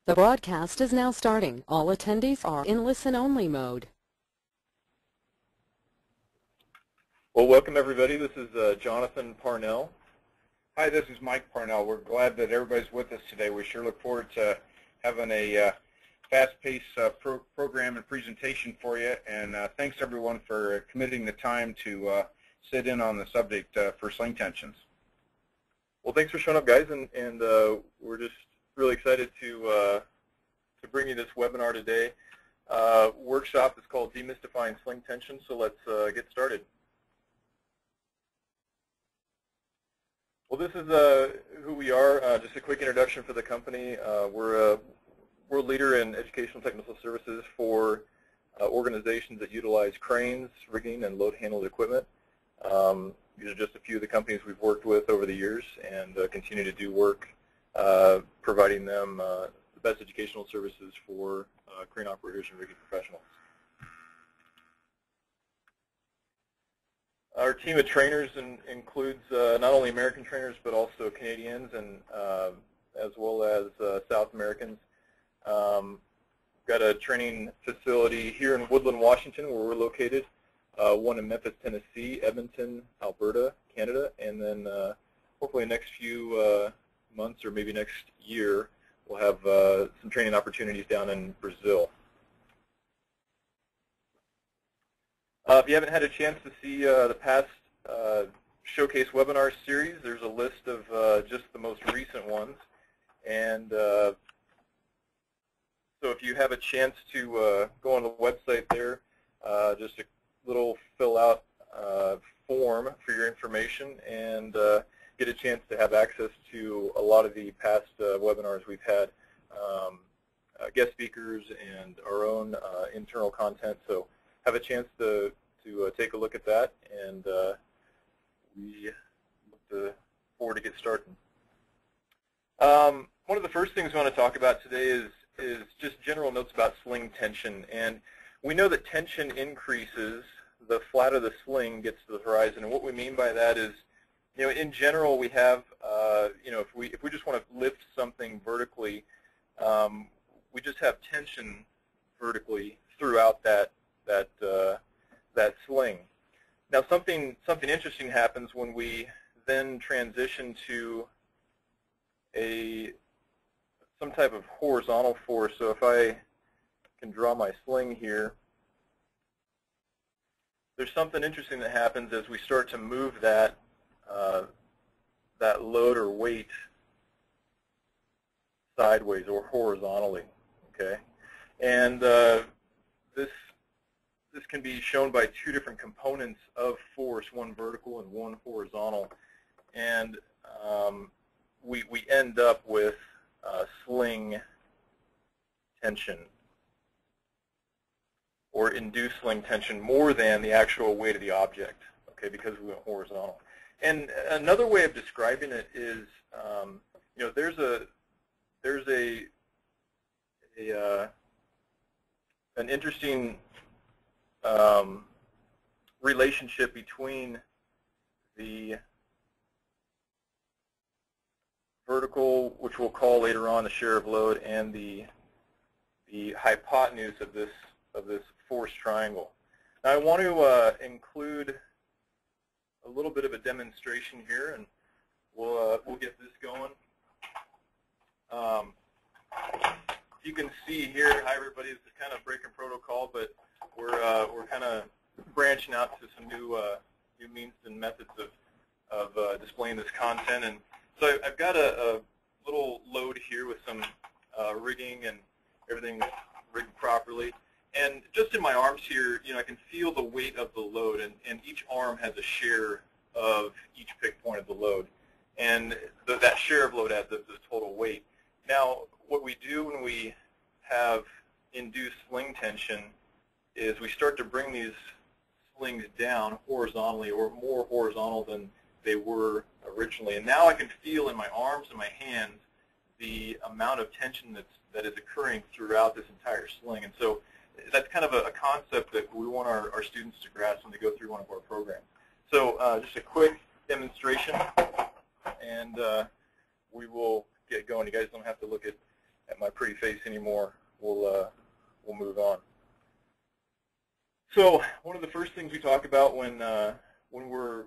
The broadcast is now starting. All attendees are in listen-only mode. Well, welcome everybody. This is Jonathan Parnell. Hi, this is Mike Parnell. We're glad that everybody's with us today. We sure look forward to having a fast-paced program and presentation for you. And thanks everyone for committing the time to sit in on the subject for sling tensions. Well, thanks for showing up, guys, and we're just really excited to bring you this webinar today. Workshop is called Demystifying Sling Tension, so let's get started. Well, this is who we are. Just a quick introduction for the company. We're a leader in educational technical services for organizations that utilize cranes, rigging, and load-handled equipment. These are just a few of the companies we've worked with over the years and continue to do work providing them the best educational services for crane operators and rigging professionals. Our team of trainers includes not only American trainers but also Canadians and as well as South Americans. Got a training facility here in Woodland, Washington, where we're located. One in Memphis, Tennessee, Edmonton, Alberta, Canada, and then hopefully in the next few months or maybe next year we'll have some training opportunities down in Brazil. If you haven't had a chance to see the past Showcase webinar series, there's a list of just the most recent ones. And so if you have a chance to go on the website there, just a little fill-out form for your information and get a chance to have access to a lot of the past webinars we've had, guest speakers and our own internal content. So have a chance to take a look at that, and we look forward to get started. One of the first things we want to talk about today is just general notes about sling tension. And we know that tension increases the flatter the sling gets to the horizon. And what we mean by that is, in general, we have, if we just want to lift something vertically, we just have tension vertically throughout that sling. Now, something interesting happens when we then transition to some type of horizontal force. So if I can draw my sling here, there's something interesting that happens as we start to move that load or weight sideways or horizontally. Okay, and this can be shown by two different components of force, one vertical and one horizontal, and we end up with sling tension, or induced sling tension, more than the actual weight of the object, okay, because we went horizontal. And another way of describing it is, there's an interesting relationship between the vertical, which we'll call later on the share of load, and the hypotenuse of this force triangle. Now, I want to include a little bit of a demonstration here, and we'll get this going. You can see here, hi everybody, this is kind of breaking protocol, but we're kind of branching out to some new means and methods of displaying this content. And so I've got a little load here with some rigging and everything rigged properly. And just in my arms here, I can feel the weight of the load, and each arm has a share of each pick point of the load. And that share of load adds up to the total weight. Now, what we do when we have induced sling tension is we start to bring these slings down horizontally, or more horizontal than they were originally. And now I can feel in my arms and my hands the amount of tension that is occurring throughout this entire sling. And so that's kind of a concept that we want our students to grasp when they go through one of our programs. So just a quick demonstration, and we will get going. You guys don't have to look at at my pretty face anymore, we'll move on. So one of the first things we talk about when we're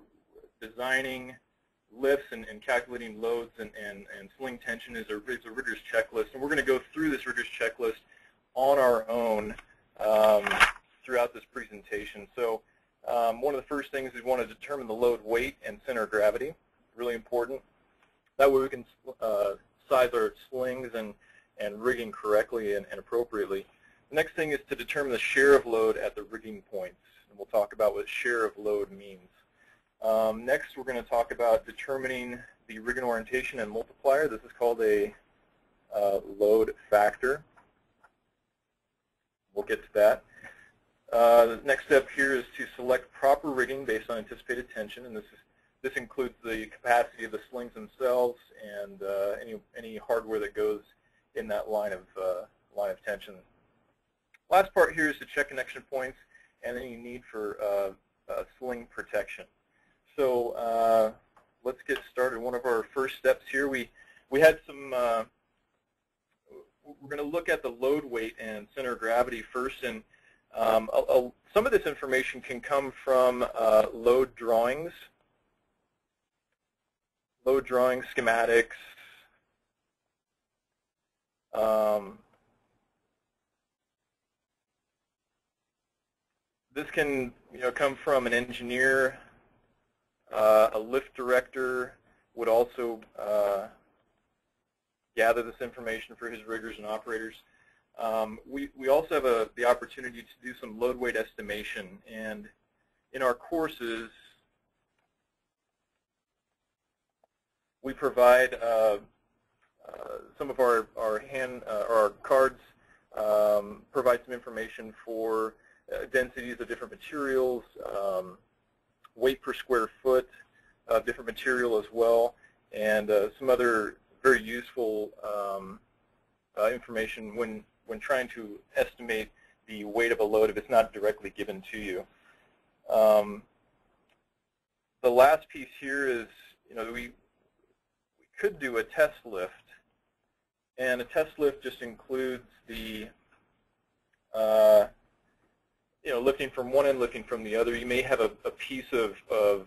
designing lifts and calculating loads and sling tension is a rigorous checklist, and we're going to go through this rigorous checklist on our own throughout this presentation. So one of the first things is we want to determine the load weight and center of gravity. Really important. That way we can size our slings and rigging correctly and appropriately. The next thing is to determine the share of load at the rigging points, and we'll talk about what share of load means. Next, we're going to talk about determining the rigging orientation and multiplier. This is called a load factor. We'll get to that. The next step here is to select proper rigging based on anticipated tension, and this includes the capacity of the slings themselves and any hardware that goes in that line of tension. Last part here is to check connection points and any need for sling protection. So let's get started. One of our first steps here, we had some. We're going to look at the load weight and center of gravity first, and some of this information can come from load drawings, schematics. This can come from an engineer. A lift director would also gather this information for his riggers and operators. We also have the opportunity to do some load weight estimation, and in our courses we provide some of our cards provide some information for densities of different materials, weight per square foot of different material as well, and some other very useful information when trying to estimate the weight of a load if it's not directly given to you. The last piece here is, we could do a test lift, and a test lift just includes the lifting from one end, lifting from the other. You may have a piece of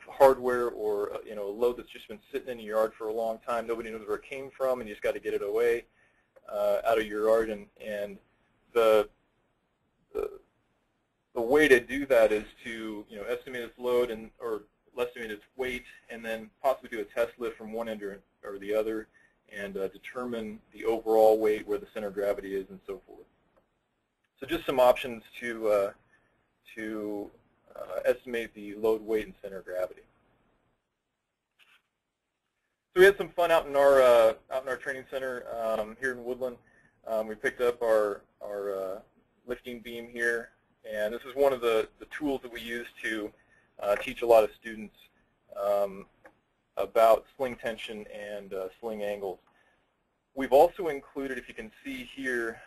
hardware or a load that's just been sitting in your yard for a long time. Nobody knows where it came from, and you just got to get it away out of your yard. And the way to do that is to estimate its load or estimate its weight, and then possibly do a test lift from one end or the other, and determine the overall weight, where the center of gravity is, and so forth. So just some options to estimate the load, weight, and center of gravity. So we had some fun out in our training center here in Woodland. We picked up our lifting beam here, and this is one of the tools that we use to teach a lot of students about sling tension and sling angles. We've also included, if you can see here,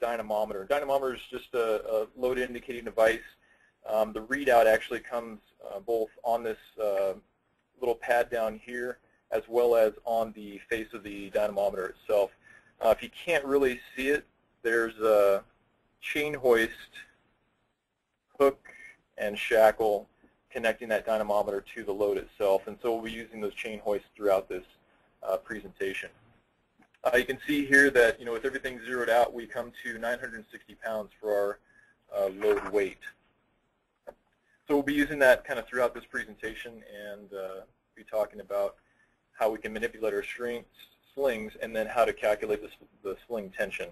dynamometer. Dynamometer is just a load indicating device. The readout actually comes both on this little pad down here as well as on the face of the dynamometer itself. If you can't really see it, there's a chain hoist, hook, and shackle connecting that dynamometer to the load itself, and so we'll be using those chain hoists throughout this presentation. You can see here that with everything zeroed out, we come to 960 pounds for our load weight. So we'll be using that kind of throughout this presentation, and be talking about how we can manipulate our slings, and then how to calculate the sling tension.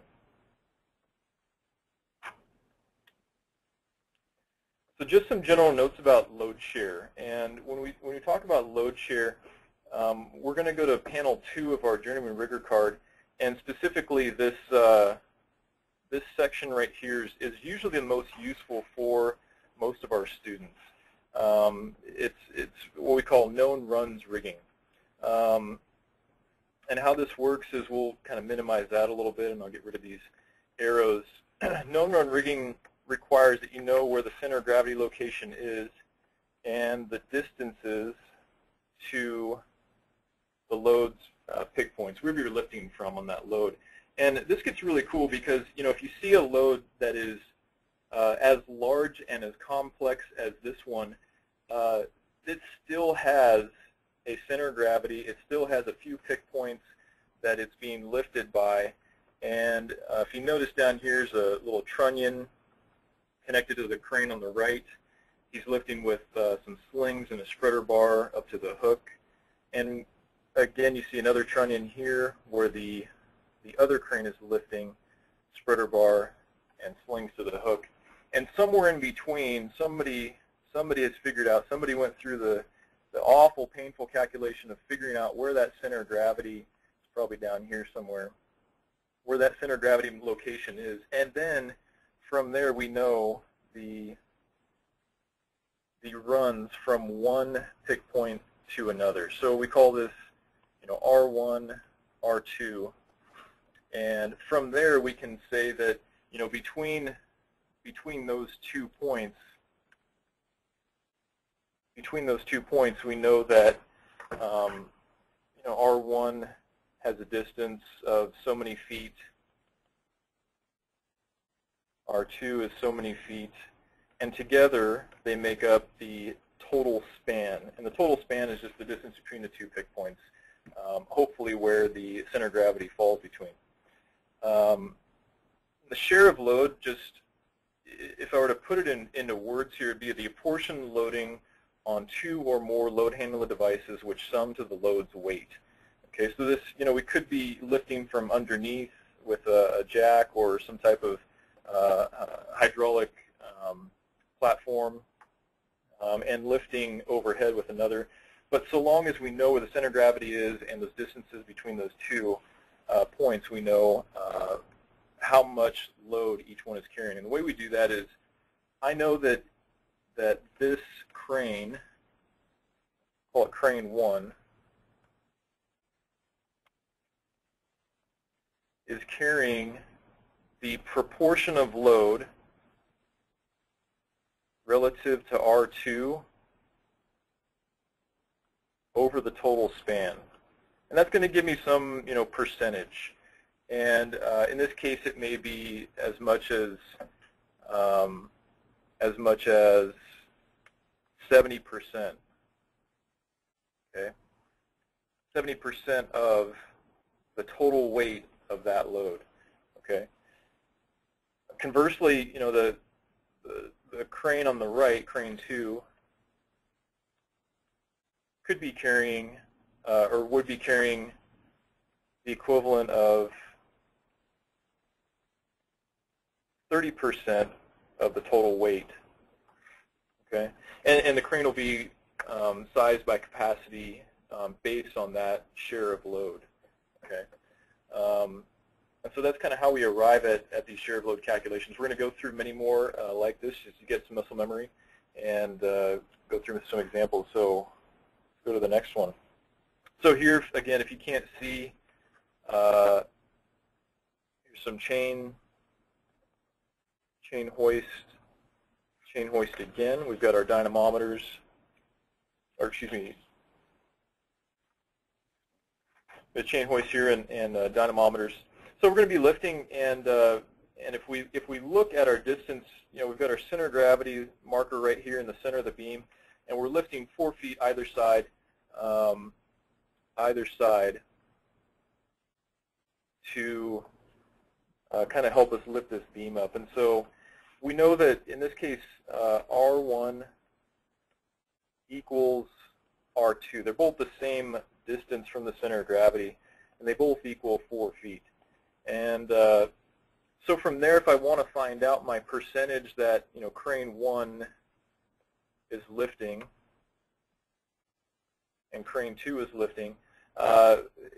So just some general notes about load share. And when we talk about load share, we're going to go to panel 2 of our Journeyman Rigger card, and specifically this this section right here is usually the most useful for most of our students. It's what we call known runs rigging. And how this works is we'll kind of minimize that a little bit, and I'll get rid of these arrows. Known run rigging requires that you know where the center of gravity location is and the distances to the load's pick points, wherever you're lifting from on that load. And this gets really cool because, you know, if you see a load that is as large and as complex as this one, it still has a center of gravity. It still has a few pick points that it's being lifted by. And if you notice down here is a little trunnion connected to the crane on the right. He's lifting with some slings and a spreader bar up to the hook. And again, you see another trunnion here where the other crane is lifting, spreader bar and slings to the hook. And somewhere in between, somebody has figured out, somebody went through the awful, painful calculation of figuring out where that center of gravity, it's probably down here somewhere, where that center of gravity location is. And then from there we know the runs from one pick point to another. So we call this, you know, R1, R2. And from there we can say that, you know, between those 2 points, we know that you know, R1 has a distance of so many feet, R2 is so many feet, and together they make up the total span. And the total span is just the distance between the 2 pick points, hopefully where the center of gravity falls between. The share of load, just if I were to put it into words here, it would be the apportioned loading on 2 or more load handling devices which sum to the load's weight. Okay, so this, you know, we could be lifting from underneath with a jack or some type of hydraulic platform and lifting overhead with another. But so long as we know where the center of gravity is and those distances between those 2 points, we know how much load each one is carrying. And the way we do that is, I know that this crane, call it crane 1, is carrying the proportion of load relative to R2 over the total span. And that's going to give me some, you know, percentage. And in this case, it may be as much as 70%. Okay, 70% of the total weight of that load. Okay. Conversely, you know, the crane on the right, crane 2, could be carrying or would be carrying the equivalent of 30% of the total weight. Okay, and the crane will be sized by capacity based on that share of load. Okay, and so that's kind of how we arrive at these share of load calculations. We're going to go through many more like this just to get some muscle memory and go through some examples. So let's go to the next one. So here, again, if you can't see, here's some chain hoist again. We've got our dynamometers, or excuse me, the chain hoist here and dynamometers. So we're going to be lifting, and if we look at our distance, you know, we've got our center of gravity marker right here in the center of the beam, and we're lifting 4 feet either side to kind of help us lift this beam up. And so we know that in this case, R1 equals R2. They're both the same distance from the center of gravity, and they both equal 4 feet. And so from there, if I want to find out my percentage that, you know, crane 1 is lifting and crane 2 is lifting,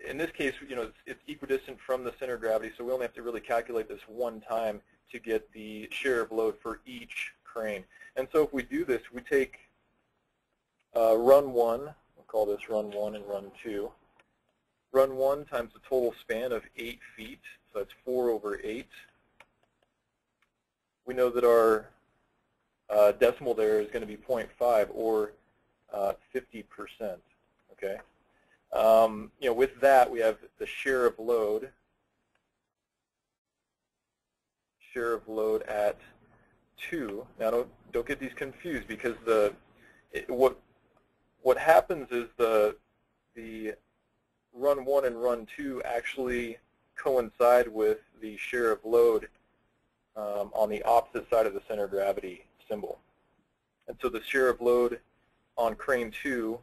in this case, you know, it's equidistant from the center of gravity, so we only have to really calculate this one time to get the share of load for each crane. And so if we do this, we take run 1, we'll call this run 1 and run 2. Run 1 times the total span of 8 feet, so that's 4 over 8. We know that our decimal there is going to be 0.5 or 50%. Okay. You know, with that, we have the share of load share of load at 2. Now don't get these confused, because what happens is the run 1 and run 2 actually coincide with the share of load on the opposite side of the center of gravity symbol. And so the share of load on crane 2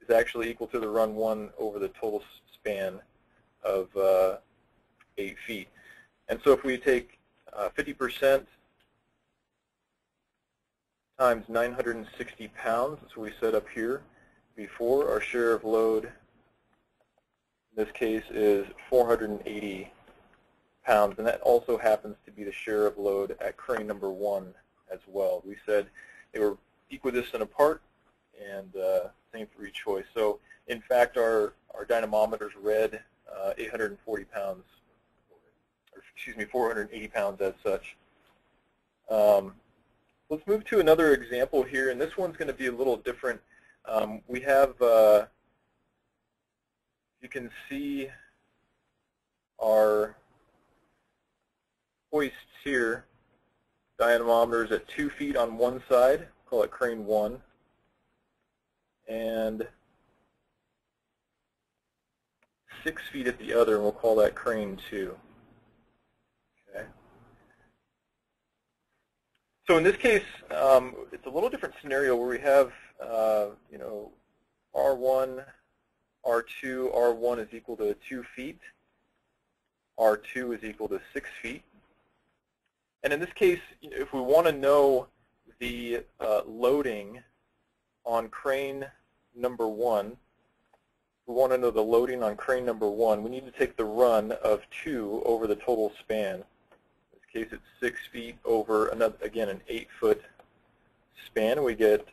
is actually equal to the run 1 over the total span of 8 feet. And so if we take 50% times 960 pounds, that's what we set up here before, our share of load in this case is 480 pounds, and that also happens to be the share of load at crane number 1 as well. We said they were equidistant apart, and same for each hoist. So in fact, our dynamometers read 840 pounds, or excuse me, 480 pounds as such. Let's move to another example here, and this one's going to be a little different. We have, you can see our hoists here, dynamometers at 2 feet on one side, call it crane 1, and 6 feet at the other, and we'll call that crane 2. Okay. So in this case, it's a little different scenario where we have, you know, R1, R2, R1 is equal to 2 feet, R2 is equal to 6 feet. And in this case, if we want to know the loading on crane number 1, we want to know the loading on crane number 1, we need to take the run of 2 over the total span. In this case, it's 6 feet over, another, again, an 8-foot span. We get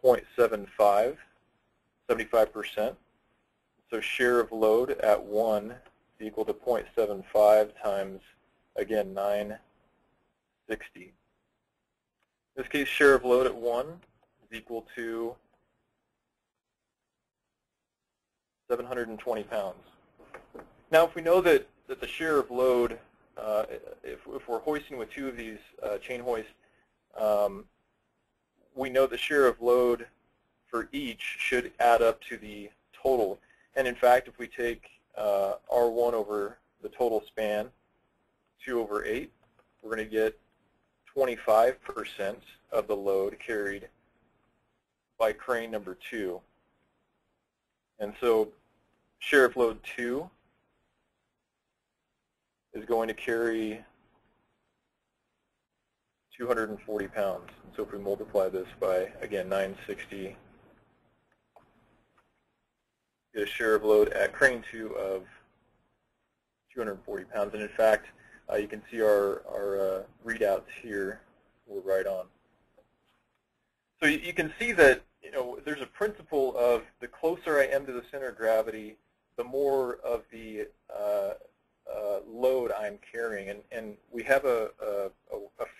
0.75, 75%. So share of load at 1 is equal to 0.75 times, again, 960. In this case, share of load at 1 is equal to 720 pounds. Now, if we know that the share of load, if we're hoisting with 2 of these chain hoists, we know the share of load for each should add up to the total. And in fact, if we take R1 over the total span, 2 over 8, we're going to get 25% of the load carried by crane number 2. And so share of load 2 is going to carry 240 pounds. And so if we multiply this by, again, 960, get a share of load at crane 2 of 240 pounds. And in fact, you can see our readouts here were right on. So you can see that, you know, there's a principle of the closer I am to the center of gravity, the more of the load I'm carrying. And we have a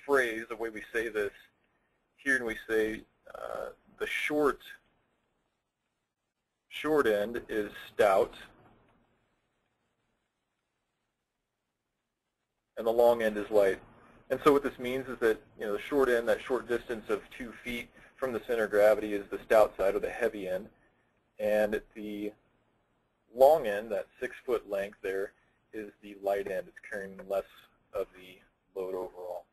phrase, the way we say this here, and we say the short end is stout, and the long end is light. And so what this means is that, you know, the short end, that short distance of 2 feet from the center of gravity, is the stout side, or the heavy end. And the long end, that 6-foot length there, is the light end. It's carrying less of the load overall.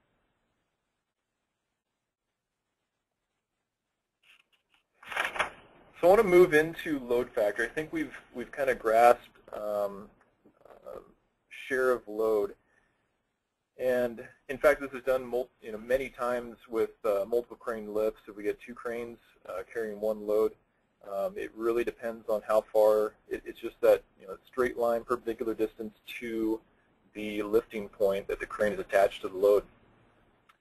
So I want to move into load factor. I think we've kind of grasped share of load. And in fact, this is done many times with multiple crane lifts. If we get 2 cranes carrying 1 load, it really depends on how far. It's just that, you know, straight line perpendicular distance to the lifting point that the crane is attached to the load.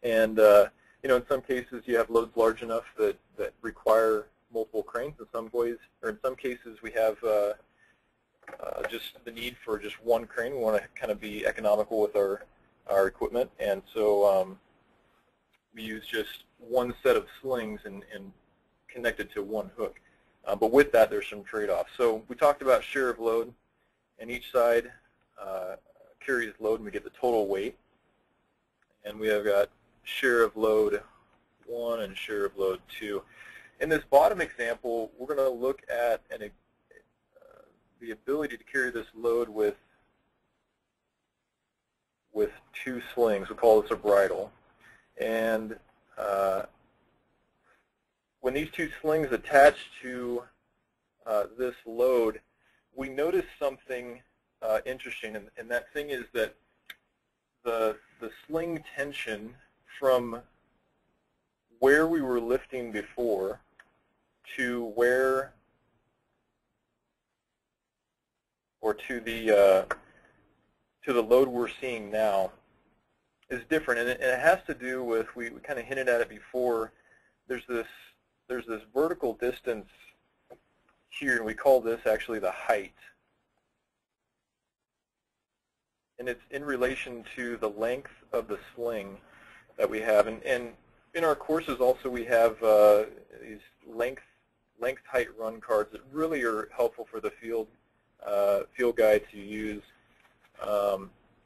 And you know, in some cases you have loads large enough that require multiple cranes. In some ways, or in some cases, we have just the need for just 1 crane. We want to kind of be economical with our equipment, and so we use just 1 set of slings and connect it to 1 hook. But with that, there's some trade-offs. So we talked about share of load, and each side carries load, and we get the total weight. and we have got share of load 1 and share of load 2. In this bottom example, we're going to look at the ability to carry this load with 2 slings. We'll call this a bridle. And when these 2 slings attach to this load, we notice something interesting, and that thing is that the sling tension from where we were lifting before to where, or to the load we're seeing now, is different, and it has to do with, we kind of hinted at it before, there's this vertical distance here, and we call this actually the height. And it's in relation to the length of the sling that we have. And in our courses also we have these length height run cards that really are helpful for the field guy to use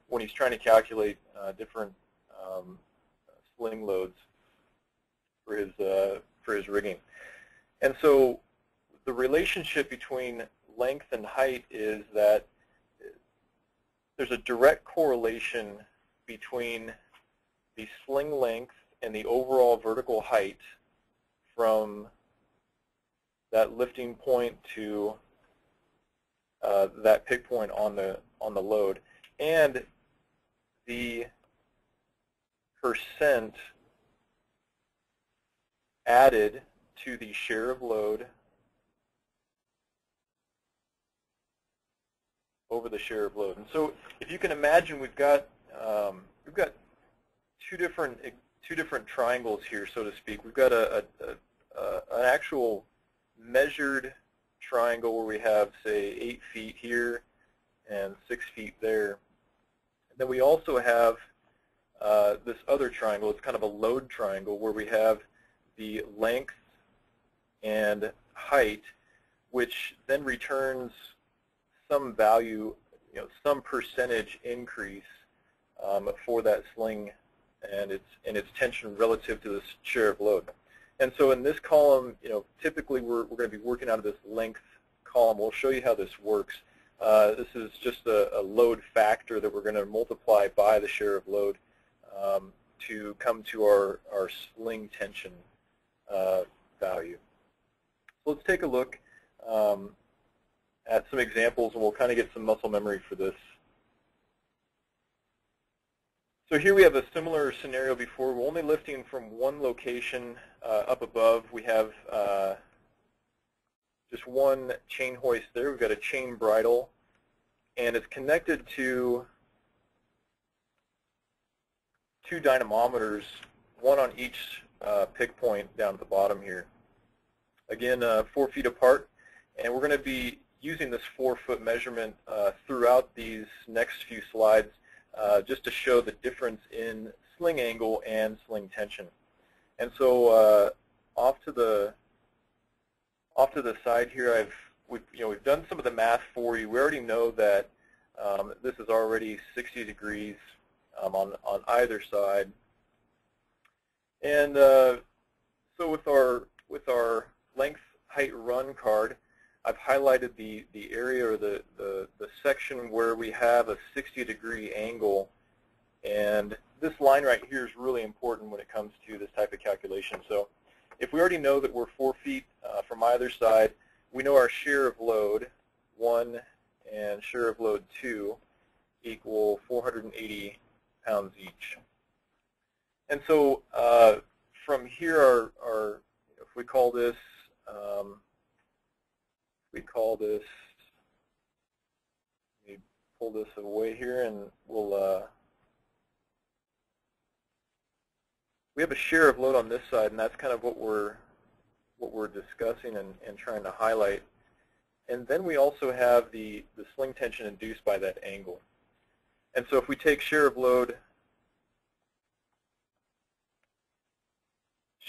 when he's trying to calculate different sling loads for his rigging. And so the relationship between length and height is that there's a direct correlation between the sling length and the overall vertical height from that lifting point to that pick point on the load, and the percent added to the share of load over the share of load. And so, if you can imagine, we've got two different triangles here, so to speak. We've got an actual measured triangle where we have, say, 8 feet here and 6 feet there. And then we also have this other triangle. It's kind of a load triangle where we have the length and height, which then returns some value, some percentage increase for that sling and its tension relative to this share of load. And so in this column, typically we're going to be working out of this length column. We'll show you how this works. This is just a load factor that we're going to multiply by the share of load to come to our sling tension value. So let's take a look at some examples, and we'll kind of get some muscle memory for this. So here we have a similar scenario before. We're only lifting from one location up above. We have just one chain hoist there. We've got a chain bridle, and it's connected to 2 dynamometers, one on each pick point down at the bottom here. Again, 4 feet apart, and we're going to be using this 4-foot measurement throughout these next few slides just to show the difference in sling angle and sling tension. And so off to the side here, we've done some of the math for you. We already know that this is already 60 degrees on either side. And so with our length height run card, I've highlighted the area or the section where we have a 60-degree angle, and this line right here is really important when it comes to this type of calculation. So if we already know that we're 4 feet from either side, we know our share of load 1 and share of load 2 equal 480 pounds each. And so from here, if we call this let me pull this away here, and we have a share of load on this side, and that's kind of what we're discussing and trying to highlight. And then we also have the sling tension induced by that angle. And so if we take share of load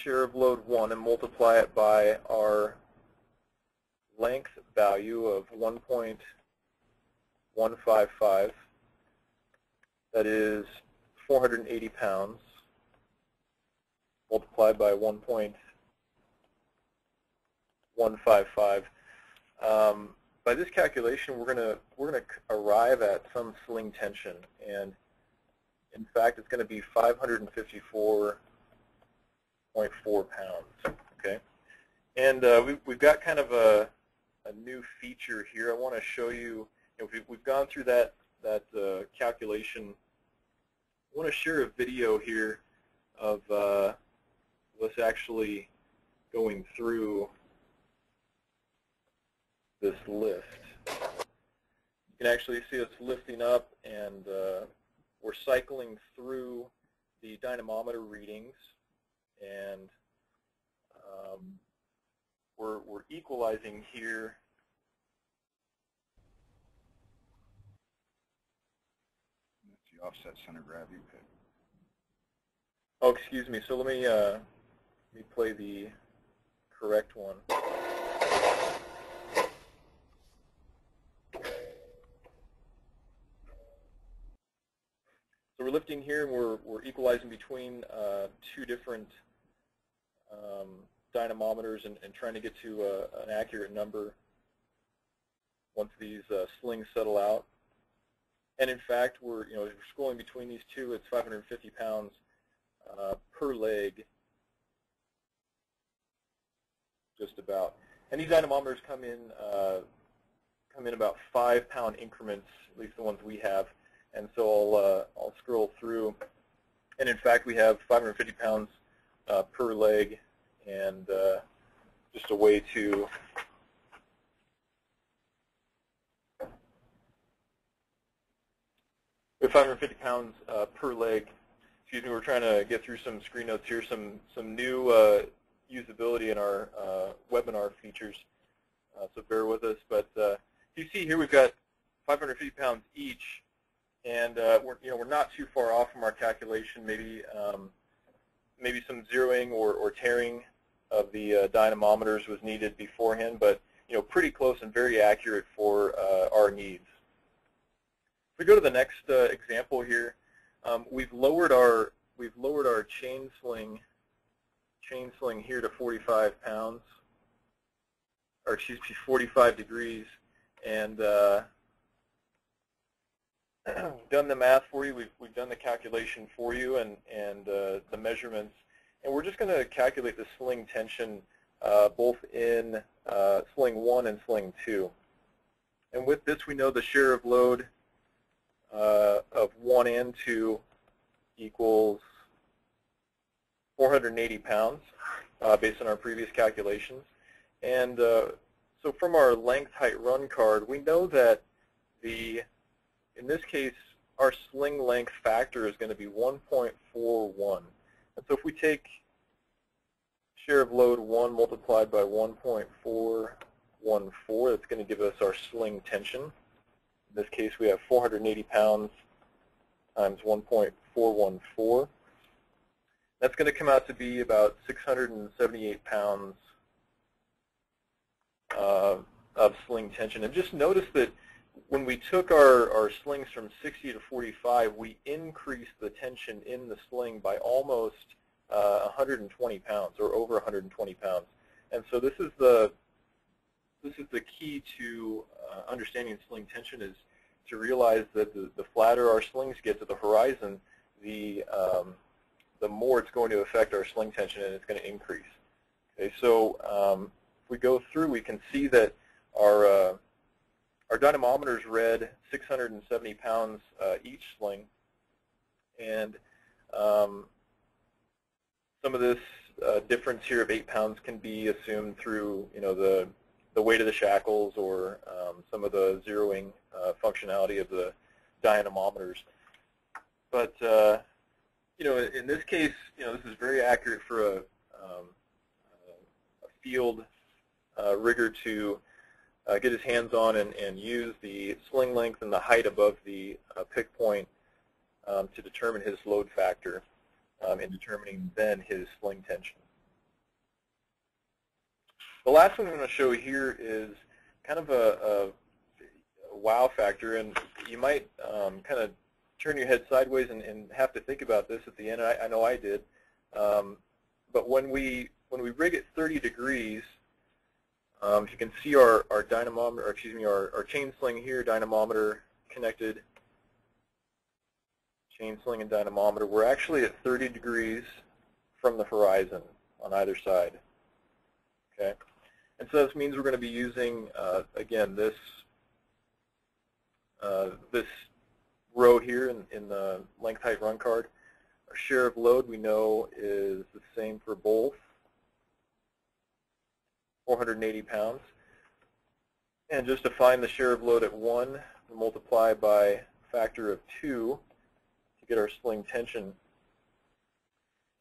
1 and multiply it by our length value of 1.155, that is 480 pounds multiplied by 1.155. By this calculation, we're gonna arrive at some sling tension, and in fact, it's going to be 554.4 pounds. Okay, and we've got kind of a new feature here. I want to show you. We've gone through that calculation. I want to share a video here of us actually going through this lift. You can actually see us lifting up, and we're cycling through the dynamometer readings, and we're equalizing here. That's the offset center gravity pit. Oh, excuse me. So let me play the correct one. So we're lifting here, and we're equalizing between two different dynamometers and trying to get to an accurate number once these slings settle out. And in fact, we're scrolling between these two. It's 550 pounds per leg, just about. And these dynamometers come in about 5-pound increments, at least the ones we have. And so I'll scroll through, and in fact we have 550 pounds per leg, and just a way to we have 550 pounds per leg. Excuse me, we're trying to get through some screen notes here, some new usability in our webinar features, so bear with us. But you see here we've got 550 pounds each. And we're not too far off from our calculation. Maybe some zeroing or tearing of the dynamometers was needed beforehand, but pretty close and very accurate for our needs. If we go to the next example here, we've lowered our chain sling here to 45 pounds, or excuse me, 45 degrees, and done the math for you. We've done the calculation for you, and the measurements, and we're just going to calculate the sling tension both in sling 1 and sling 2. And with this, we know the share of load of 1 and 2 equals 480 pounds based on our previous calculations. And so from our length height run card, we know that in this case, our sling length factor is going to be 1.41. And so if we take share of load 1 multiplied by 1.414, that's going to give us our sling tension. In this case, we have 480 pounds times 1.414. That's going to come out to be about 678 pounds of sling tension. And just notice that when we took our slings from 60 to 45, we increased the tension in the sling by almost 120 pounds, or over 120 pounds. And so this is the key to understanding sling tension, is to realize that the flatter our slings get to the horizon, the more it's going to affect our sling tension, and it's going to increase. Okay, so if we go through, we can see that our dynamometers read 670 pounds each sling, and some of this difference here of 8 pounds can be assumed through the weight of the shackles, or some of the zeroing functionality of the dynamometers. But in this case, this is very accurate for a field rigger to get his hands on and use the sling length and the height above the pick point to determine his load factor, and determining then his sling tension. The last one I'm going to show here is kind of a wow factor, and you might kind of turn your head sideways and have to think about this at the end. I know I did. But when we rig at 30 degrees, if you can see our dynamometer, or excuse me, our chain sling here, dynamometer connected, chain sling and dynamometer, we're actually at 30 degrees from the horizon on either side. Okay, and so this means we're going to be using again this this row here in the length height run card. Our share of load we know is the same for both, 480 pounds. And just to find the share of load at 1, we'll multiply by a factor of 2 to get our sling tension.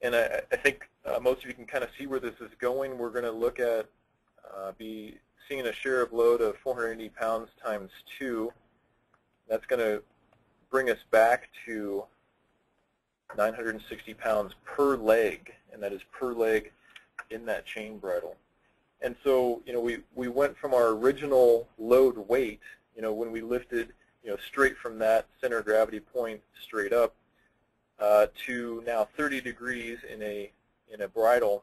And I think most of you can kind of see where this is going. We're going to look at be seeing a share of load of 480 pounds times 2. That's going to bring us back to 960 pounds per leg, and that is per leg in that chain bridle. And so, we went from our original load weight, when we lifted, straight from that center of gravity point straight up, to now 30 degrees in a bridle.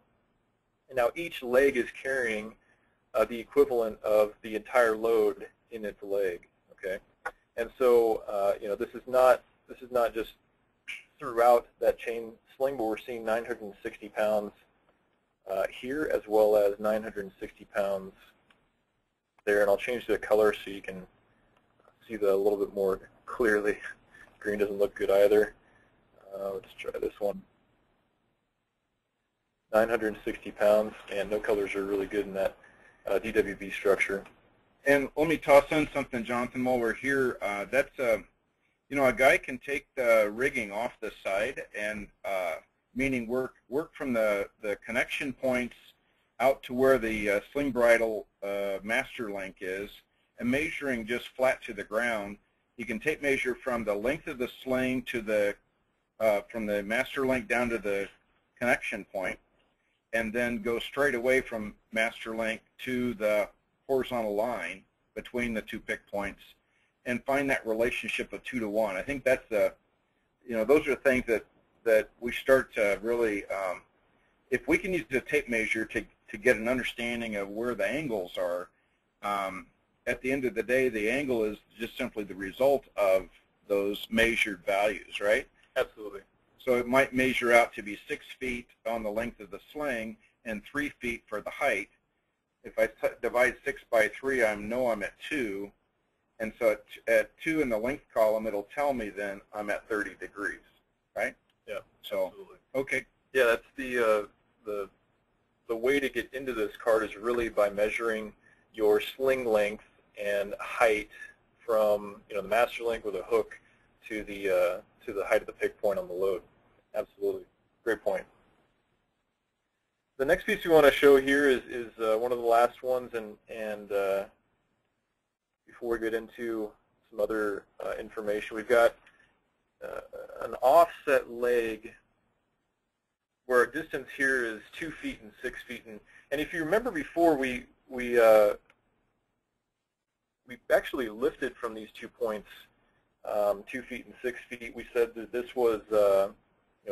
And now each leg is carrying the equivalent of the entire load in its leg. Okay, and so this is not just throughout that chain sling, but we're seeing 960 pounds here, as well as 960 pounds there. And I'll change the color so you can see that a little bit more clearly. Green doesn't look good either. Let's try this one. 960 pounds, and no colors are really good in that DWB structure. And let me toss in something, Jonathan, while we're here. That's a guy can take the rigging off the side and meaning work from the connection points out to where the sling bridle master link is, and measuring just flat to the ground. You can tape measure from the length of the sling to the from the master link down to the connection point, and then go straight away from master link to the horizontal line between the two pick points, and find that relationship of 2 to 1. I think that's the, those are things that we start to really, if we can use the tape measure to get an understanding of where the angles are, at the end of the day, the angle is just simply the result of those measured values, right? Absolutely. So it might measure out to be 6 feet on the length of the sling and 3 feet for the height. If I divide 6 by 3, I know I'm at 2. And so at 2 in the length column, it'll tell me then I'm at 30 degrees, right? Yeah, so, absolutely. Okay. Yeah, that's the way to get into this card is really by measuring your sling length and height from the master link with a hook to the height of the pick point on the load. Absolutely, great point. The next piece we want to show here is one of the last ones, and before we get into some other information, we've got an offset leg where our distance here is 2 feet and 6 feet, and if you remember before, we actually lifted from these 2 points 2 feet and 6 feet. We said that this was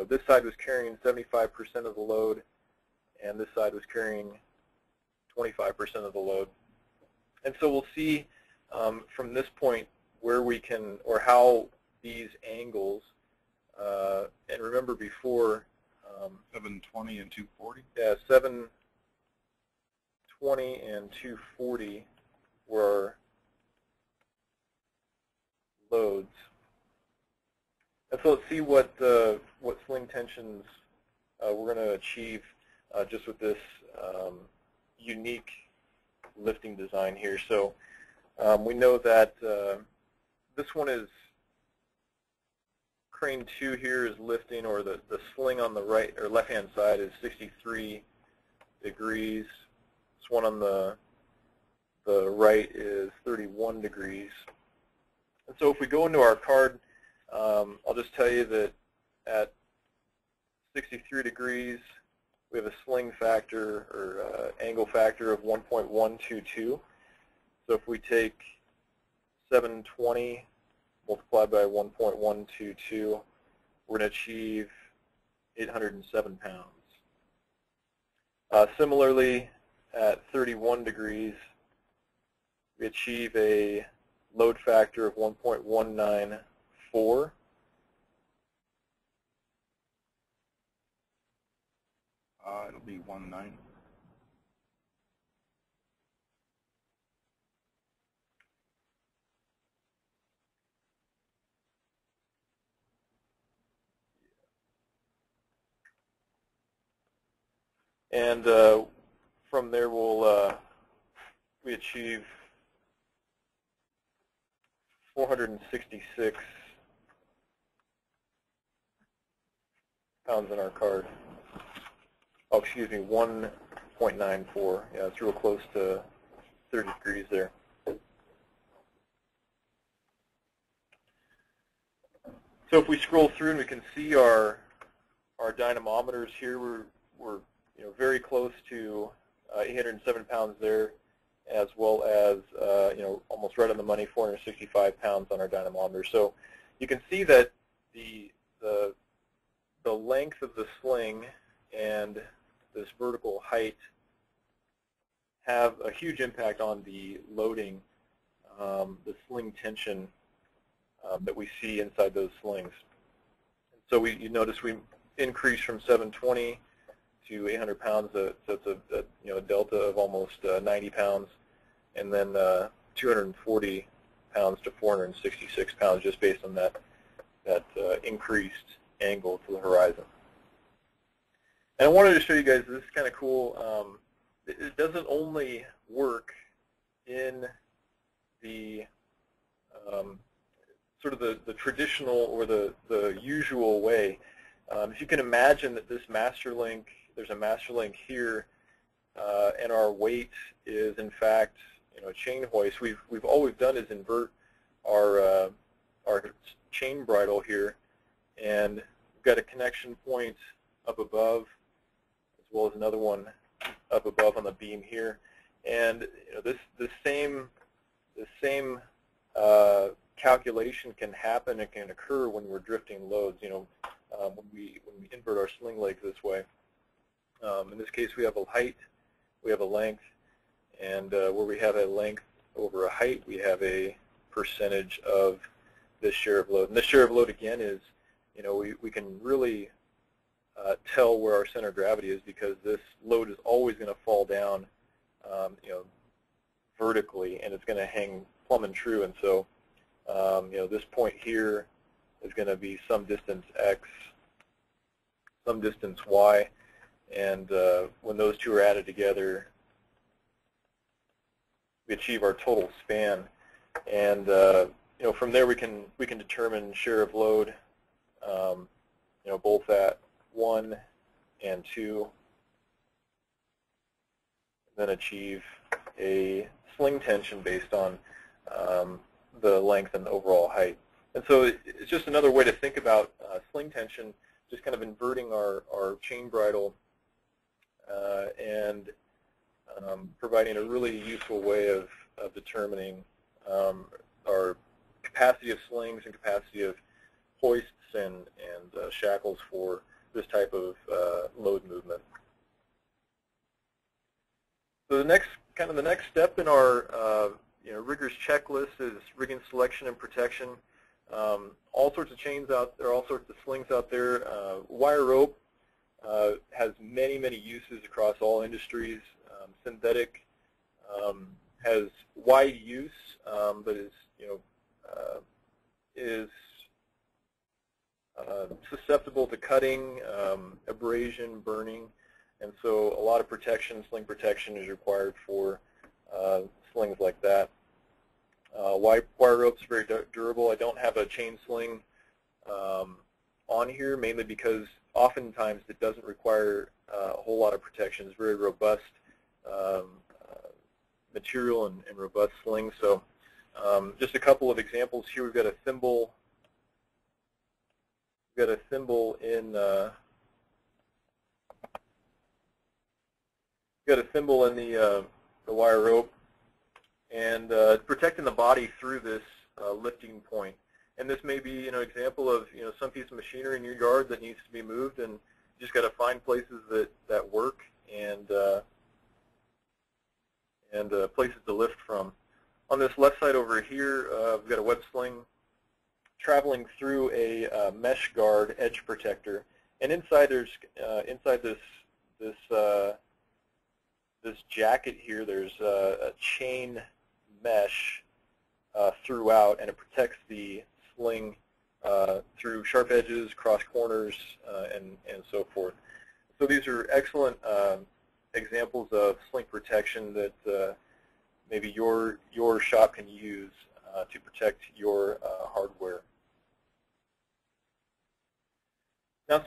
this side was carrying 75% of the load, and this side was carrying 25% of the load. And so we'll see from this point where we can, or how these angles, and remember before 720 and 240? Yeah, 720 and 240 were loads. And so let's see what sling tensions we're going to achieve just with this unique lifting design here. So we know that this one is crane 2 here is lifting, or the sling on the right or left-hand side is 63 degrees. This one on the right is 31 degrees. And so if we go into our card, I'll just tell you that at 63 degrees, we have a sling factor or angle factor of 1.122. So if we take 720 multiplied by 1.122, we're going to achieve 807 pounds. Similarly, at 31 degrees, we achieve a load factor of 1.194. It'll be 19. And from there, we achieve 466 pounds in our card. Oh, excuse me, 1.94. Yeah, it's real close to 30 degrees there. So if we scroll through and we can see our dynamometers here, we're very close to 807 pounds there, as well as almost right on the money, 465 pounds on our dynamometer. So you can see that the length of the sling and this vertical height have a huge impact on the loading, the sling tension that we see inside those slings. So you notice we increased from 720 to 800 pounds. So it's a delta of almost 90 pounds, and then 240 pounds to 466 pounds just based on that increased angle to the horizon. And I wanted to show you guys, this is kind of cool. It doesn't only work in the sort of the traditional or the usual way. If you can imagine that this master link, there's a master link here, and our weight is in fact a chain hoist. We've always done is invert our chain bridle here, and we've got a connection point up above, as well as another one up above on the beam here. And this same calculation can happen and can occur when we're drifting loads. When we invert our sling legs this way. In this case, we have a height, we have a length, and where we have a length over a height, we have a percentage of this share of load. And this share of load again is, we can really tell where our center of gravity is, because this load is always going to fall down, vertically, and it's going to hang plumb and true. And so, this point here is going to be some distance x, some distance y, and when those two are added together, we achieve our total span. And from there we can determine share of load, both at 1 and 2, and then achieve a sling tension based on the length and the overall height. And so it's just another way to think about sling tension, just kind of inverting our chain bridle and providing a really useful way of determining our capacity of slings and capacity of hoists and shackles for this type of load movement. So the next step in our rigger's checklist is rigging selection and protection. All sorts of chains out there, all sorts of slings out there. Wire rope has many uses across all industries. Synthetic has wide use, but is susceptible to cutting, abrasion, burning, and so a lot of protection, sling protection, is required for slings like that. Wire rope is very durable. I don't have a chain sling on here, mainly because oftentimes it doesn't require a whole lot of protection. It's very robust material and robust slings. So just a couple of examples here. We've got a thimble. We've got a thimble in the wire rope, and protecting the body through this lifting point. And this may be an example of some piece of machinery in your yard that needs to be moved, and you just got to find places that work and places to lift from. On this left side over here, we've got a web sling traveling through a mesh guard edge protector, and inside there's this jacket here. There's a chain mesh throughout, and it protects the sling through sharp edges, cross corners, and so forth. So these are excellent examples of sling protection that maybe your shop can use to protect your hardware. Now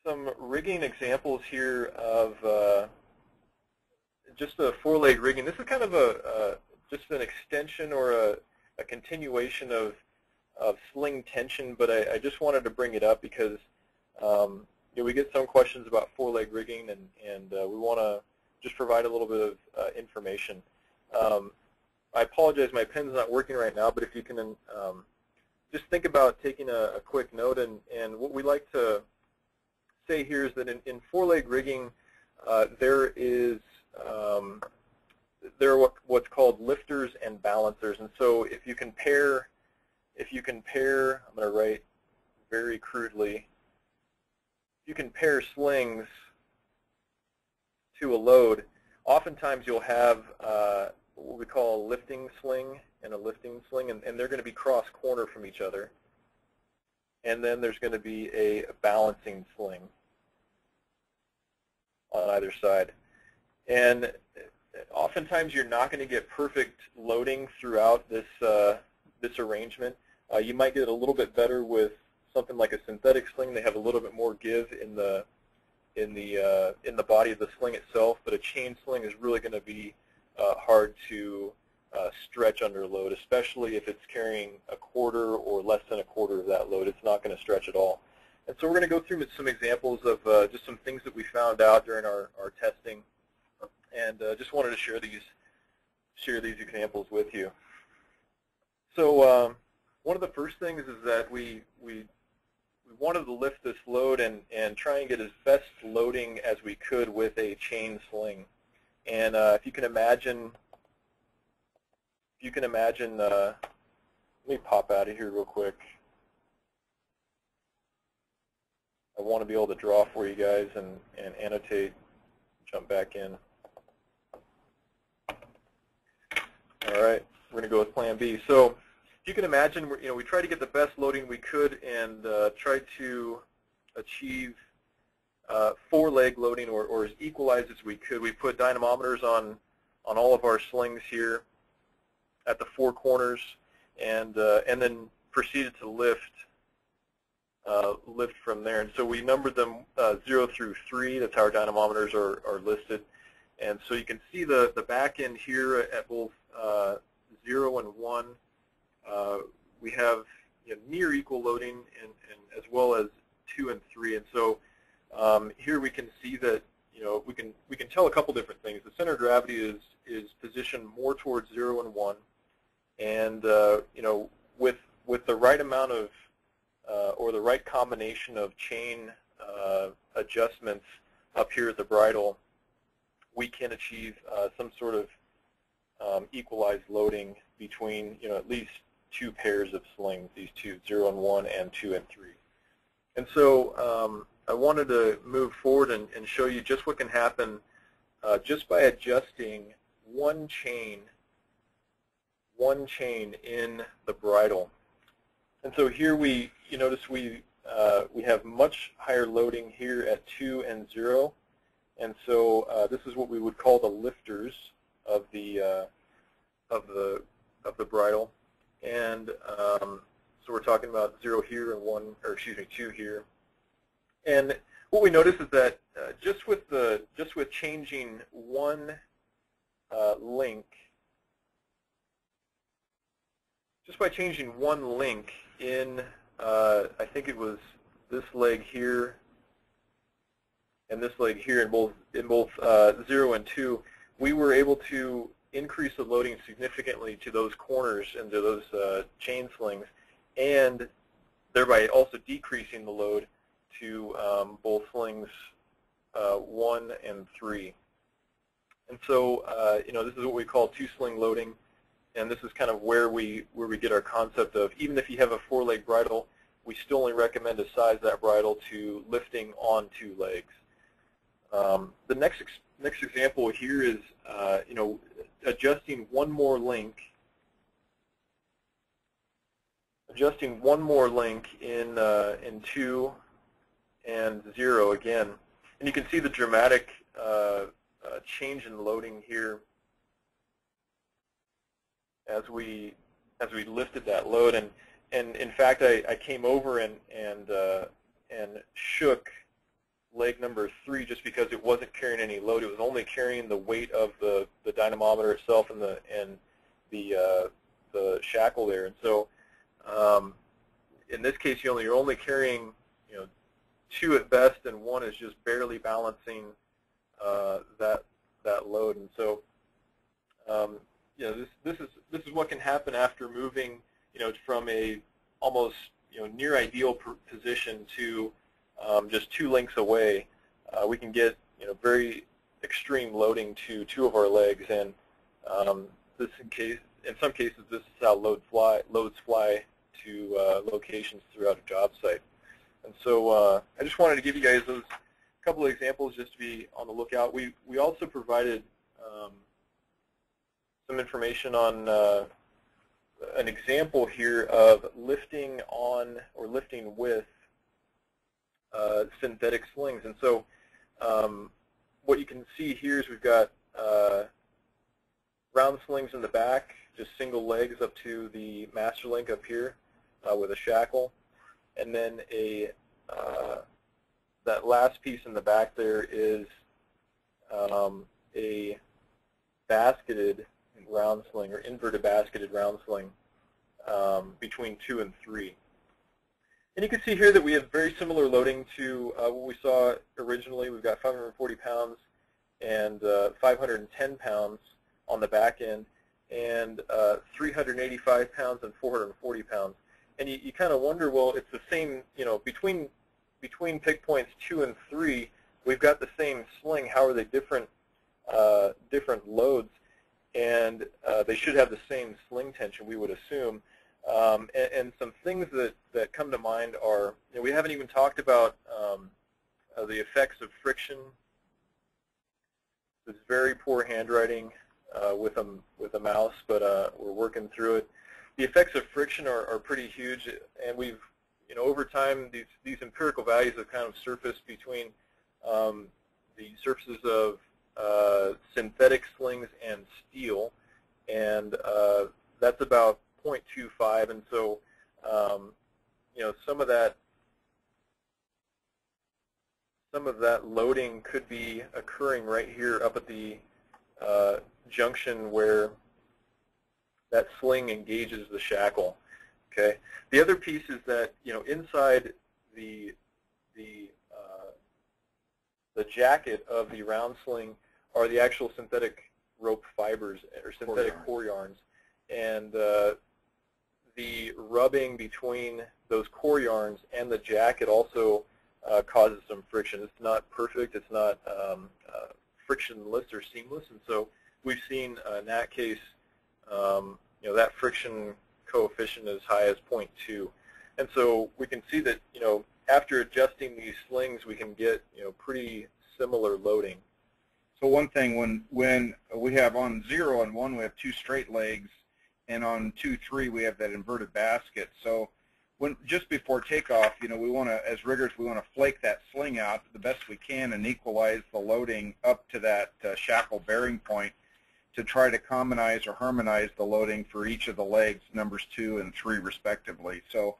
some rigging examples here of just a four-leg rigging. This is kind of just an extension or a continuation of Sling Tension, but I just wanted to bring it up because we get some questions about four-leg rigging, and we want to just provide a little bit of information. I apologize, my pen's not working right now, but if you can just think about taking a quick note, and what we like to say here is that in four-leg rigging, there are what's called lifters and balancers, and so if you can pair, I'm going to write very crudely, you can pair slings to a load. Oftentimes you'll have what we call a lifting sling and a lifting sling, and they're going to be cross-corner from each other. And then there's going to be a balancing sling on either side. And oftentimes you're not going to get perfect loading throughout this this arrangement. You might get a little bit better with something like a synthetic sling. They have a little bit more give in the body of the sling itself, but a chain sling is really going to be hard to stretch under load, especially if it's carrying a quarter or less than a quarter of that load. It's not going to stretch at all. And so we're going to go through some examples of just some things that we found out during our testing, and just wanted to share these examples with you. So one of the first things is that we wanted to lift this load and try and get as best loading as we could with a chain sling. And if you can imagine, let me pop out of here real quick. I want to be able to draw for you guys and annotate, jump back in. All right, we're going to go with Plan B. So if you can imagine, we tried to get the best loading we could and tried to achieve four-leg loading or as equalized as we could. We put dynamometers on all of our slings here at the four corners, and then proceeded to lift from there. And so we numbered them 0 through 3. That's how our dynamometers are listed. And so you can see the back end here at both 0 and 1. We have near equal loading, and as well as 2 and 3. And so here we can see that we can tell a couple different things. The center of gravity is positioned more towards 0 and 1, and with the right amount of or the right combination of chain adjustments up here at the bridle, we can achieve some sort of equalized loading between at least two pairs of slings, these two, 0 and 1 and 2 and 3. And so I wanted to move forward and show you just what can happen just by adjusting one chain in the bridle. And so here you notice we have much higher loading here at 2 and 0, and so this is what we would call the lifters of the bridle. And so we're talking about 0 here and 2 here. And what we notice is that just with changing one link, just by changing one link in, I think it was this leg here and this leg here in both 0 and 2, we were able to increase the loading significantly to those corners and to those chain slings, and thereby also decreasing the load to both slings 1 and 3. And so, this is what we call two-sling loading, and this is kind of where we get our concept of, even if you have a 4-leg bridle, we still only recommend to size that bridle to lifting on 2 legs. The next example here is, adjusting one more link. Adjusting one more link in 2 and 0 again, and you can see the dramatic change in loading here as we lifted that load. And in fact, I came over and shook leg number 3 just because it wasn't carrying any load. It was only carrying the weight of the dynamometer itself and the shackle there. And so in this case, you're only carrying 2 at best, and 1 is just barely balancing that load. And so this is what can happen after moving from a almost near ideal position to just 2 links away. We can get very extreme loading to 2 of our legs, and in some cases this is how loads fly to locations throughout a job site. And so I just wanted to give you guys those couple of examples just to be on the lookout. We also provided some information on an example here of lifting on or lifting with synthetic slings. And so what you can see here is we've got round slings in the back, just single legs up to the master link up here with a shackle, and then that last piece in the back there is a basketed round sling, or inverted basketed round sling, between 2 and 3. And you can see here that we have very similar loading to what we saw originally. We've got 540 pounds and 510 pounds on the back end, and 385 pounds and 440 pounds. And you kind of wonder, well, it's the same, between pick points 2 and 3, we've got the same sling. How are they different loads? And they should have the same sling tension, we would assume. And some things that come to mind are, we haven't even talked about the effects of friction. It's very poor handwriting with a mouse, but we're working through it. The effects of friction are pretty huge, and we've, over time, these empirical values have kind of surfaced between the surfaces of synthetic slings and steel, and that's about 0.25, and so some of that loading could be occurring right here up at the junction where that sling engages the shackle. Okay. The other piece is that inside the jacket of the round sling are the actual synthetic rope fibers or synthetic core yarns, and the rubbing between those core yarns and the jacket also causes some friction. It's not perfect. It's not frictionless or seamless, and so we've seen in that case that friction coefficient as high as 0.2, and so we can see that after adjusting these slings, we can get pretty similar loading. So one thing, when we have on 0 and 1, we have 2 straight legs, and on 2, 3, we have that inverted basket. So just before takeoff, we want to, as riggers, we want to flake that sling out the best we can and equalize the loading up to that shackle bearing point to try to commonize or harmonize the loading for each of the legs, numbers 2 and 3 respectively. So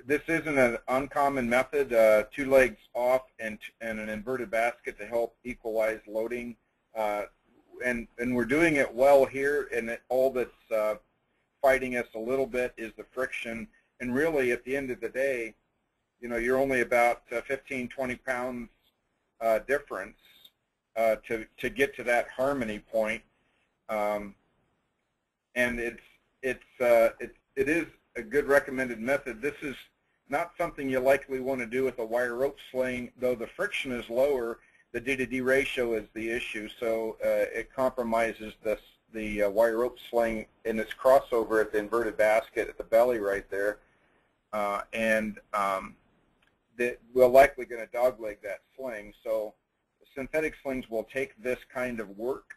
this isn't an uncommon method, 2 legs off and an inverted basket to help equalize loading. And we're doing it well here, and all that's fighting us a little bit is the friction. And really, at the end of the day, you're only about 15, 20 pounds difference to get to that harmony point. And it is a good recommended method. This is not something you likely want to do with a wire rope sling, though the friction is lower. The D-to-D ratio is the issue, so it compromises the wire rope sling in its crossover at the inverted basket at the belly right there, we're likely going to dogleg that sling. So synthetic slings will take this kind of work.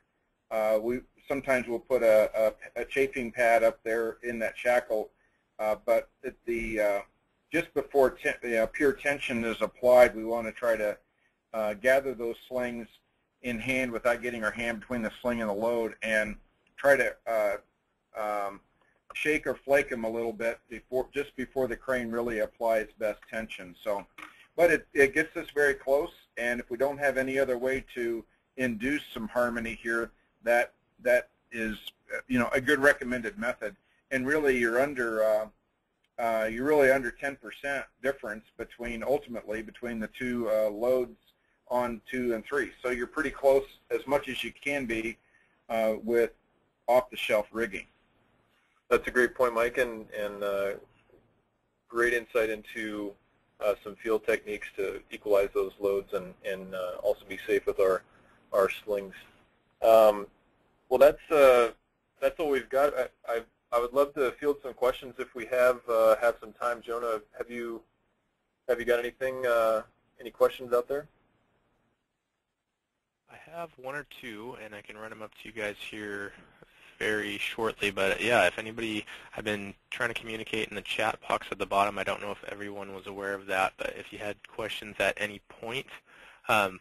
Sometimes we'll put a chafing pad up there in that shackle, but at just before pure tension is applied, we want to try to gather those slings in hand without getting our hand between the sling and the load, and try to shake or flake them a little bit just before the crane really applies best tension. So, but it gets us very close, and if we don't have any other way to induce some harmony here, that is a good recommended method. And really, you're really under 10% difference ultimately between the two loads on 2 and 3. So you're pretty close, as much as you can be, with off-the-shelf rigging. That's a great point, Mike, and great insight into some field techniques to equalize those loads and also be safe with our slings. Well, that's all we've got. I would love to field some questions if we have some time. Jonah, have you got anything? Any questions out there? I have one or two, and I can run them up to you guys here very shortly. But yeah, if anybody, I've been trying to communicate in the chat box at the bottom. I don't know if everyone was aware of that, but if you had questions at any point,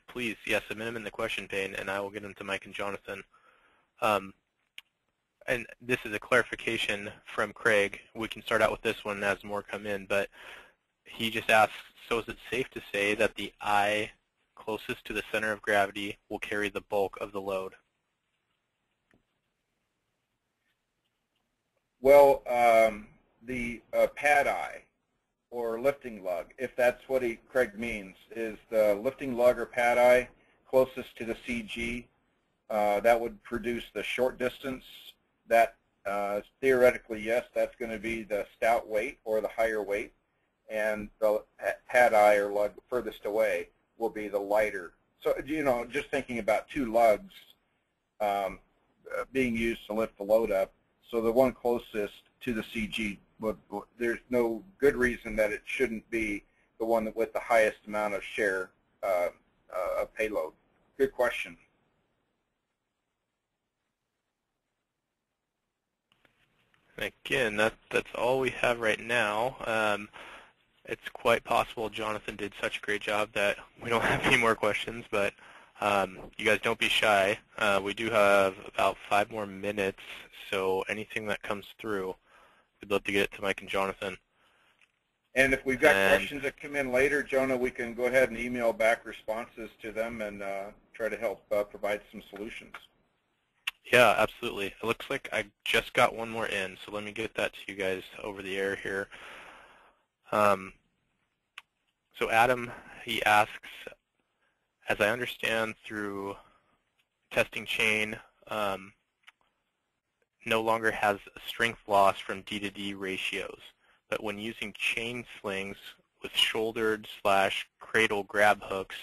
please, submit them in the question pane, and I will get them to Mike and Jonathan. And this is a clarification from Craig. We can start out with this one as more come in, but he just asks, so is it safe to say that the eye closest to the center of gravity will carry the bulk of the load? Well, the pad eye or lifting lug, if that's what Craig means, is the lifting lug or pad eye closest to the CG. That would produce the short distance. That theoretically, yes, that's going to be the stout weight or the higher weight, and the pad eye or lug furthest away will be the lighter. So, just thinking about two lugs being used to lift the load up, so the one closest to the CG, there's no good reason that it shouldn't be the one with the highest amount of share of payload. Good question. Again, that's all we have right now. It's quite possible Jonathan did such a great job that we don't have any more questions, but you guys don't be shy. We do have about 5 more minutes, so anything that comes through, we'd love to get it to Mike and Jonathan. And if we've got questions that come in later, Jonah, we can go ahead and email back responses to them and try to help provide some solutions. Yeah, absolutely. It looks like I just got one more in, so let me get that to you guys over the air here. So Adam, he asks, as I understand through testing chain, no longer has a strength loss from D-to-D ratios, but when using chain slings with shouldered/cradle grab hooks,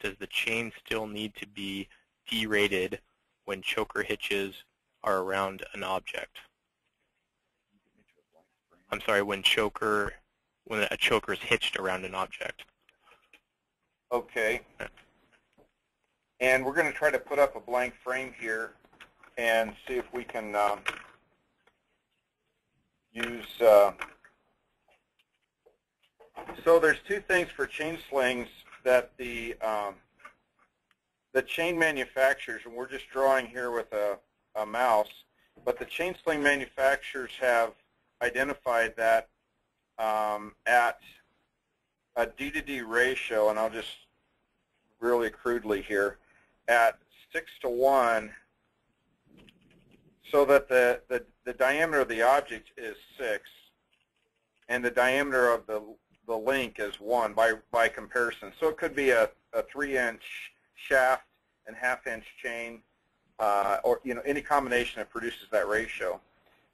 does the chain still need to be derated when choker hitches are around an object? I'm sorry, when a choker is hitched around an object. Okay. And we're going to try to put up a blank frame here and see if we can use... So there's two things for chain slings that the chain manufacturers, and we're just drawing here with a mouse, but the chain sling manufacturers have identified that at a D-to-D ratio, and I'll just really crudely here, at 6:1, so that the diameter of the object is 6, and the diameter of the link is 1 by comparison. So it could be a 3-inch shaft and half-inch chain, or any combination that produces that ratio.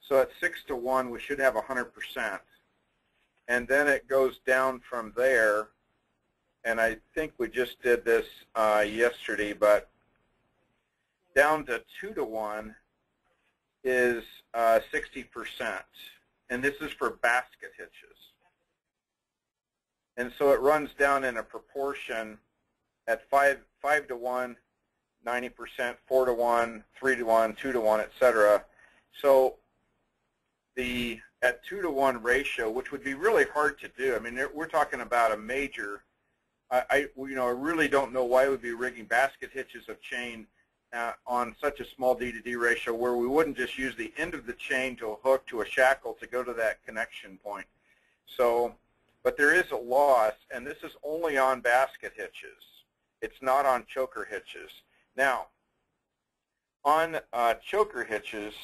So at 6 to 1, we should have 100%. And then it goes down from there, and I think we just did this yesterday, but down to 2 to 1 is 60%. And this is for basket hitches. And so it runs down in a proportion at 5 to 1, 90%, 4 to 1, 3 to 1, 2 to 1, etc. So at 2 to 1 ratio, which would be really hard to do. I mean, we're talking about a major. I really don't know why we'd be rigging basket hitches of chain on such a small D to D ratio where we wouldn't just use the end of the chain to a hook to a shackle to go to that connection point. So, but there is a loss, and this is only on basket hitches. It's not on choker hitches. Now, on choker hitches,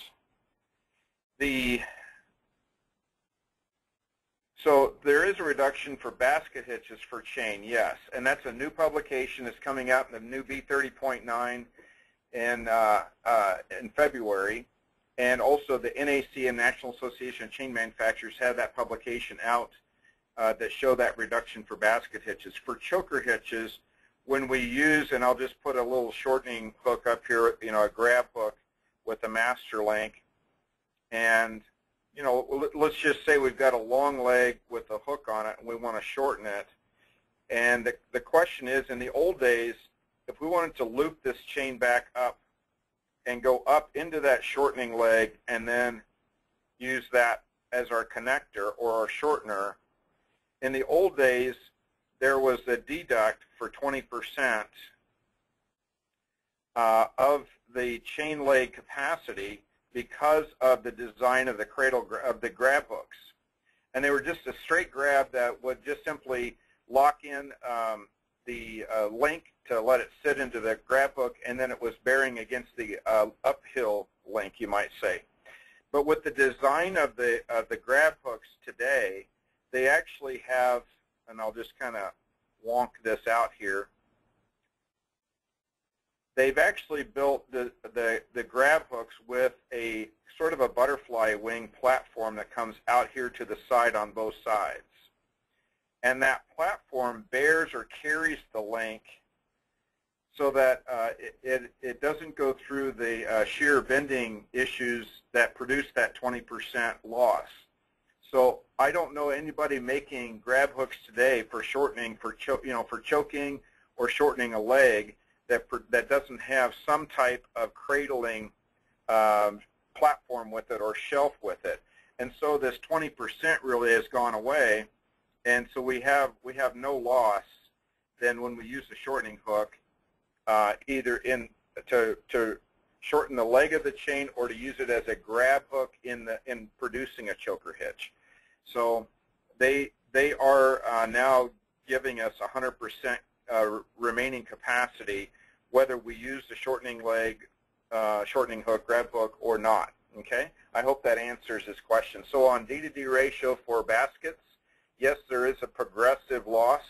so there is a reduction for basket hitches for chain, yes, and that's a new publication that's coming out in the new B30.9 in February, and also the NAC and National Association of Chain Manufacturers have that publication out that show that reduction for basket hitches. For choker hitches, when we use, and I'll just put a little shortening hook up here, a grab hook with a master link, and let's just say we've got a long leg with a hook on it and we want to shorten it. And the question is, in the old days, if we wanted to loop this chain back up and go up into that shortening leg and then use that as our connector or our shortener, in the old days, there was a deduct for 20% of the chain leg capacity because of the design of the cradle of the grab hooks. And they were just a straight grab that would just simply lock in the link to let it sit into the grab hook, and then it was bearing against the uphill link, you might say. But with the design of the grab hooks today, they actually have, and I'll just kind of wonk this out here, they've actually built the grab hooks with a sort of a butterfly wing platform that comes out here to the side on both sides. And that platform bears or carries the link so that it doesn't go through the shear bending issues that produce that 20% loss. So I don't know anybody making grab hooks today for shortening, for choking or shortening a leg that doesn't have some type of cradling platform with it or shelf with it. And so this 20% really has gone away, and so we have no loss then when we use the shortening hook, either to shorten the leg of the chain or to use it as a grab hook in producing a choker hitch. So they are now giving us 100% remaining capacity, whether we use the shortening leg, shortening hook, grab hook, or not. Okay? I hope that answers this question. So on D to D ratio for baskets, yes, there is a progressive loss.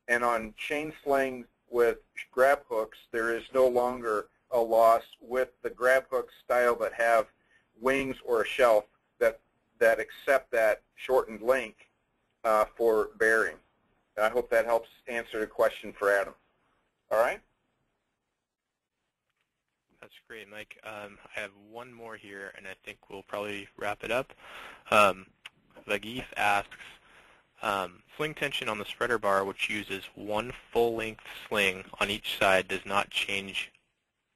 And on chain sling with grab hooks, there is no longer a loss with the grab hook style that have wings or a shelf that accept that shortened link for bearing. And I hope that helps answer the question for Adam. All right? That's great, Mike. I have one more here, and I think we'll probably wrap it up. Vagif asks, sling tension on the spreader bar, which uses one full-length sling on each side, does not change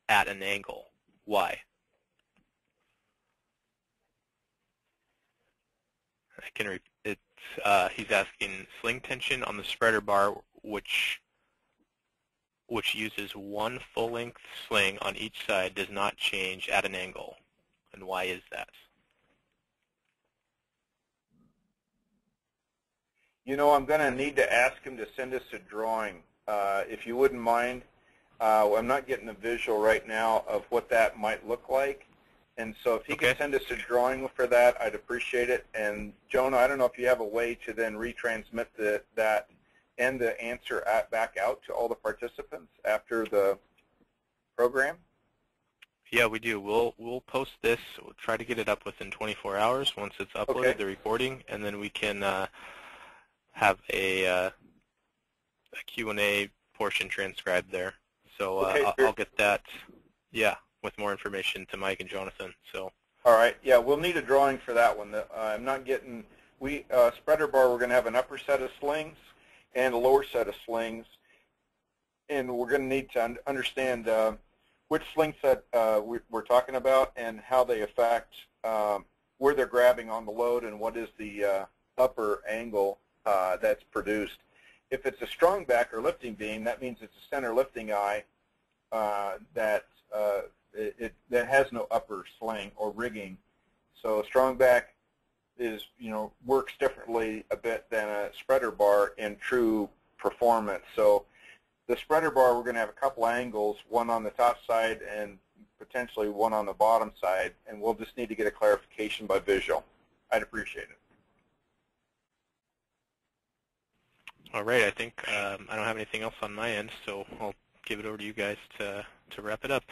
at an angle. Why? I can repeat. He's asking, sling tension on the spreader bar, which uses one full-length sling on each side, does not change at an angle. And why is that? I'm going to need to ask him to send us a drawing, if you wouldn't mind. I'm not getting a visual right now of what that might look like. And so if he could send us a drawing for that, I'd appreciate it. And Jonah, I don't know if you have a way to then retransmit that and the answer back out to all the participants after the program? Yeah, we do. We'll post this. We'll try to get it up within 24 hours once it's uploaded, Okay. the recording, and then we can have a Q&A portion transcribed there. So Okay, I'll get that, yeah, with more information to Mike and Jonathan. So. All right. Yeah, we'll need a drawing for that one. I'm not getting. Spreader bar. We're going to have an upper set of slings and a lower set of slings, and we're going to need to understand which sling set we're talking about and how they affect where they're grabbing on the load and what is the upper angle that's produced. If it's a strong back or lifting beam, that means it's a center lifting eye that has no upper sling or rigging. So a strong back is, works differently a bit than a spreader bar in true performance. So the spreader bar, we're going to have a couple angles, one on the top side and potentially one on the bottom side, and we'll just need to get a clarification by visual. I'd appreciate it. All right, I think I don't have anything else on my end, so I'll give it over to you guys to wrap it up.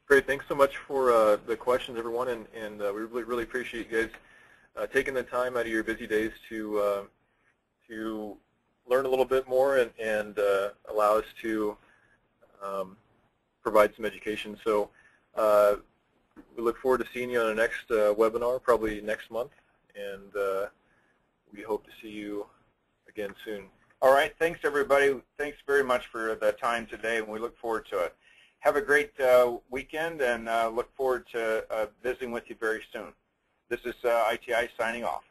Great, thanks so much for the questions, everyone, and we really appreciate you guys taking the time out of your busy days to learn a little bit more and allow us to provide some education. So we look forward to seeing you on the next webinar, probably next month, and we hope to see you again soon. All right, thanks everybody. Thanks very much for the time today, and we look forward to it. Have a great weekend, and look forward to visiting with you very soon. This is ITI signing off.